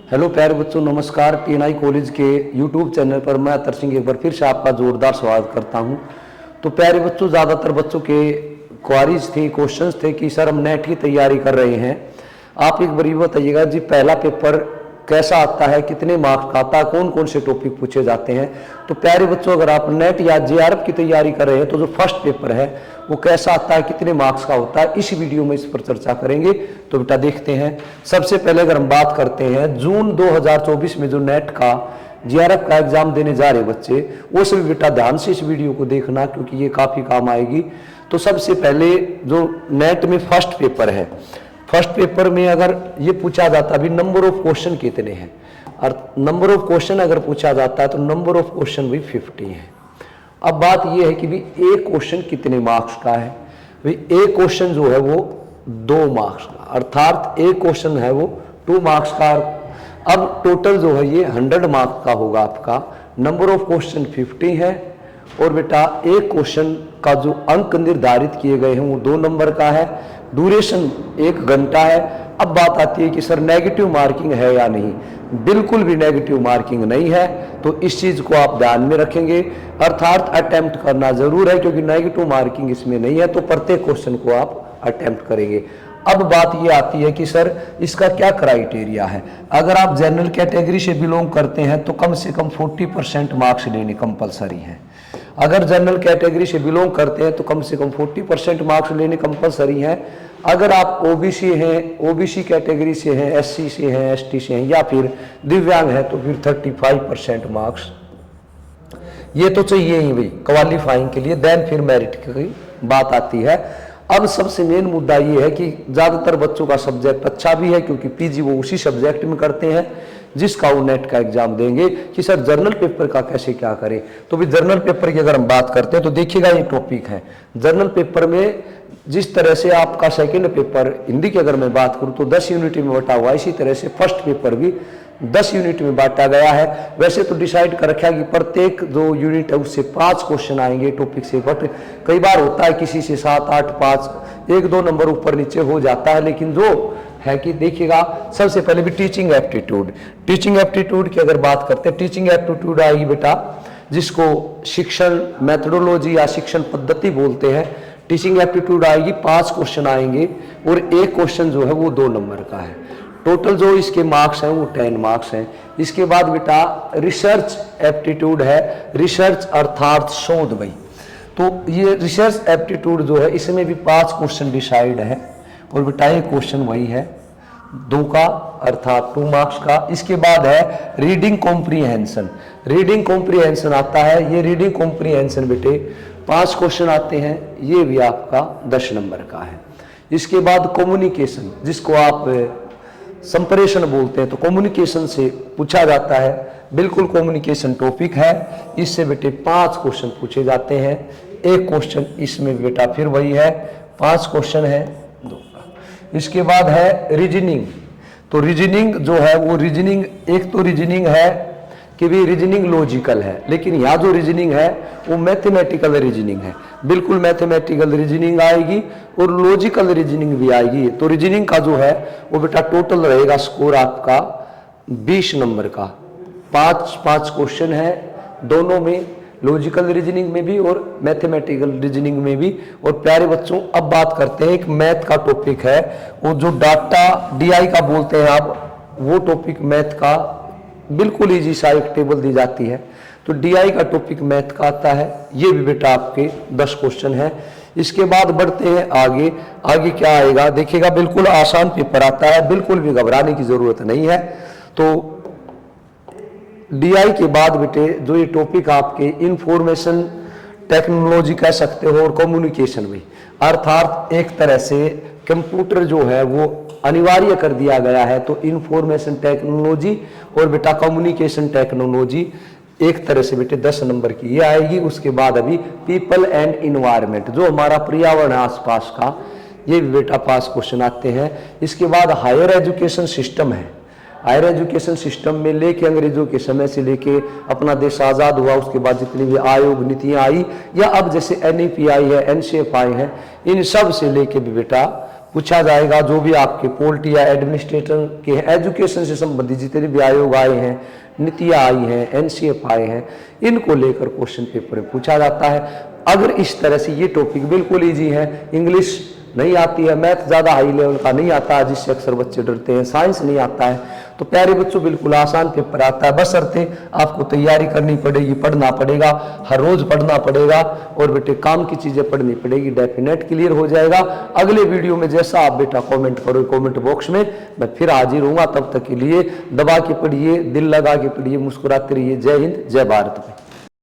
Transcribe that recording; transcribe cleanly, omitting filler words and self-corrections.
Hello प्यारे बच्चों, नमस्कार। टीएनआई कॉलेज के यूट्यूब चैनल पर मैं अतर सिंह एक बार फिर से आपका जोरदार स्वागत करता हूं। तो प्यारे बच्चों, ज़्यादातर बच्चों के क्वारीज थे, क्वेश्चंस थे कि सर हम नेट की तैयारी कर रहे हैं, आप एक बार ये बताइएगा जी पहला पेपर कैसा आता है, कितने मार्क्स का आता है, कौन कौन से टॉपिक पूछे जाते हैं। तो प्यारे बच्चों, अगर आप नेट या जेआरएफ की तैयारी कर रहे हैं तो जो फर्स्ट पेपर है वो कैसा आता है, कितने मार्क्स का होता है, इस वीडियो में इस पर चर्चा करेंगे। तो बेटा देखते हैं। सबसे पहले अगर हम बात करते हैं जून 2024 में जो नेट का जेआरएफ का एग्जाम देने जा रहे बच्चे, वो सभी बेटा ध्यान से इस वीडियो को देखना क्योंकि ये काफ़ी काम आएगी। तो सबसे पहले जो नेट में फर्स्ट पेपर है, फर्स्ट पेपर में अगर ये पूछा जाता भी नंबर ऑफ क्वेश्चन कितने हैं, और नंबर ऑफ क्वेश्चन अगर पूछा जाता है तो नंबर ऑफ क्वेश्चन भी 50 है। अब बात ये है कि भी एक क्वेश्चन कितने मार्क्स का है। भाई एक क्वेश्चन जो है वो 2 मार्क्स का, अर्थात एक क्वेश्चन है वो 2 मार्क्स का। अब टोटल जो है ये 100 मार्क्स का होगा आपका। नंबर ऑफ क्वेश्चन 50 है और बेटा एक क्वेश्चन का जो अंक निर्धारित किए गए हैं वो 2 नंबर का है। ड्यूरेशन 1 घंटा है। अब बात आती है कि सर नेगेटिव मार्किंग है या नहीं। बिल्कुल भी नेगेटिव मार्किंग नहीं है, तो इस चीज को आप ध्यान में रखेंगे, अर्थात अटेम्प्ट करना जरूर है क्योंकि नेगेटिव मार्किंग इसमें नहीं है, तो प्रत्येक क्वेश्चन को आप अटेम्प्ट करेंगे। अब बात ये आती है कि सर इसका क्या क्राइटेरिया है। अगर आप जनरल कैटेगरी से बिलोंग करते हैं तो कम से कम 40% मार्क्स लेने कंपलसरी है। अगर जनरल कैटेगरी से बिलोंग करते हैं तो कम से कम 40% मार्क्स लेने कंपलसरी है। अगर आप ओबीसी हैं, ओबीसी कैटेगरी से हैं, एससी से हैं, एसटी से हैं या फिर दिव्यांग हैं तो फिर 35% मार्क्स ये तो चाहिए ही भाई क्वालिफाइंग के लिए। देन फिर मेरिट की बात आती है। अब सबसे मेन मुद्दा ये है कि ज़्यादातर बच्चों का सब्जेक्ट अच्छा भी है क्योंकि पीजी वो उसी सब्जेक्ट में करते हैं जिसका वो नेट का एग्जाम देंगे। कि सर जर्नल पेपर का कैसे क्या करें, तो भी जर्नल पेपर की अगर हम बात करते हैं तो देखिएगा ये टॉपिक है। जर्नल पेपर में जिस तरह से आपका सेकंड पेपर हिंदी की अगर मैं बात करूं तो 10 यूनिट में बटा हुआ, इसी तरह से फर्स्ट पेपर भी 10 यूनिट में बांटा गया है। वैसे तो डिसाइड कर रखा है कि प्रत्येक जो यूनिट है उससे 5 क्वेश्चन आएंगे टॉपिक से, बट कई बार होता है किसी से 7, 8, 5, 1-2 नंबर ऊपर नीचे हो जाता है। लेकिन जो है कि देखिएगा सबसे पहले भी टीचिंग एप्टीट्यूड, टीचिंग एप्टीट्यूड की अगर बात करते हैं, टीचिंग एप्टीट्यूड आएगी बेटा जिसको शिक्षण मेथोडोलॉजी या शिक्षण पद्धति बोलते हैं। टीचिंग एप्टीट्यूड आएगी, 5 क्वेश्चन आएंगे और एक क्वेश्चन जो है वो 2 नंबर का है। टोटल जो इसके मार्क्स हैं वो 10 मार्क्स हैं। इसके बाद बेटा रिसर्च एप्टीट्यूड है, रिसर्च अर्थात शोध भाई। तो ये रिसर्च एप्टीट्यूड जो है इसमें भी 5 क्वेश्चन डिसाइड है और बेटा एक क्वेश्चन वही है 2 का अर्थात 2 मार्क्स का। इसके बाद है रीडिंग कॉम्प्रीहेंशन, रीडिंग कॉम्प्रीहेंशन आता है। ये रीडिंग कॉम्प्रीहेंशन बेटे 5 क्वेश्चन आते हैं, ये भी आपका 10 नंबर का है। इसके बाद कम्युनिकेशन जिसको आप संप्रेषण बोलते हैं, तो कम्युनिकेशन से पूछा जाता है, बिल्कुल कम्युनिकेशन टॉपिक है। इससे बेटे 5 क्वेश्चन पूछे जाते हैं। एक क्वेश्चन इसमें बेटा फिर वही है, 5 क्वेश्चन है 2 का। इसके बाद है रीजनिंग, तो रीजनिंग जो है वो रीजनिंग एक तो रीजनिंग है कि भी रीजनिंग लॉजिकल है, लेकिन यहाँ जो रीजनिंग है वो मैथमेटिकल रीजनिंग है। बिल्कुल मैथमेटिकल रीजनिंग आएगी और लॉजिकल रीजनिंग भी आएगी। तो रीजनिंग का जो है वो बेटा टोटल रहेगा स्कोर आपका 20 नंबर का। 5 क्वेश्चन है दोनों में, लॉजिकल रीजनिंग में भी और मैथमेटिकल रीजनिंग में भी। और प्यारे बच्चों अब बात करते हैं एक मैथ का टॉपिक है, वो जो डाटा DI का बोलते हैं आप, वो टॉपिक मैथ का बिल्कुल इजी सा एक टेबल दी जाती है। तो DI का टॉपिक मैथ का आता है, ये भी बेटा आपके 10 क्वेश्चन है। इसके बाद बढ़ते हैं आगे। आगे क्या आएगा देखिएगा, बिल्कुल आसान पेपर आता है, बिल्कुल भी घबराने की जरूरत नहीं है। तो DI के बाद बेटे जो ये टॉपिक आपके इंफॉर्मेशन टेक्नोलॉजी कह सकते हो और कम्युनिकेशन भी, अर्थात एक तरह से कंप्यूटर जो है वो अनिवार्य कर दिया गया है। तो इंफॉर्मेशन टेक्नोलॉजी और बेटा कम्युनिकेशन टेक्नोलॉजी एक तरह से बेटे 10 नंबर की ये आएगी। उसके बाद अभी पीपल एंड इन्वायरमेंट जो हमारा पर्यावरण आसपास का, ये भी बेटा 5 क्वेश्चन आते हैं। इसके बाद हायर एजुकेशन सिस्टम है, हायर एजुकेशन सिस्टम में लेके अंग्रेजों के समय से लेके अपना देश आज़ाद हुआ उसके बाद जितनी भी आयोग नीतियाँ आई या अब जैसे NEP आई है, NCF आई है, इन सब से लेके भी बेटा पूछा जाएगा। जो भी आपके पोलिटी या एडमिनिस्ट्रेटर के एजुकेशन से संबंधित जितने भी आयोग आए हैं, नीतियाँ आई हैं, एनसीएफ आए हैं, इनको लेकर क्वेश्चन पेपर में पूछा जाता है। अगर इस तरह से ये टॉपिक बिल्कुल ईजी है, इंग्लिश नहीं आती है, मैथ ज़्यादा हाई लेवल का नहीं आता है जिससे अक्सर बच्चे डरते हैं, साइंस नहीं आता है, तो प्यारे बच्चों बिल्कुल आसान पेपर आता है। बशर्ते आपको तैयारी करनी पड़ेगी, पढ़ना पड़ेगा, हर रोज पढ़ना पड़ेगा और बेटे काम की चीज़ें पढ़नी पड़ेगी, डेफिनेट क्लियर हो जाएगा। अगले वीडियो में जैसा आप बेटा कमेंट करो कमेंट बॉक्स में, मैं फिर हाजिर हूँगा। तब तक के लिए दबा के पढ़िए, दिल लगा के पढ़िए, मुस्कुराते रहिए। जय हिंद, जय भारत।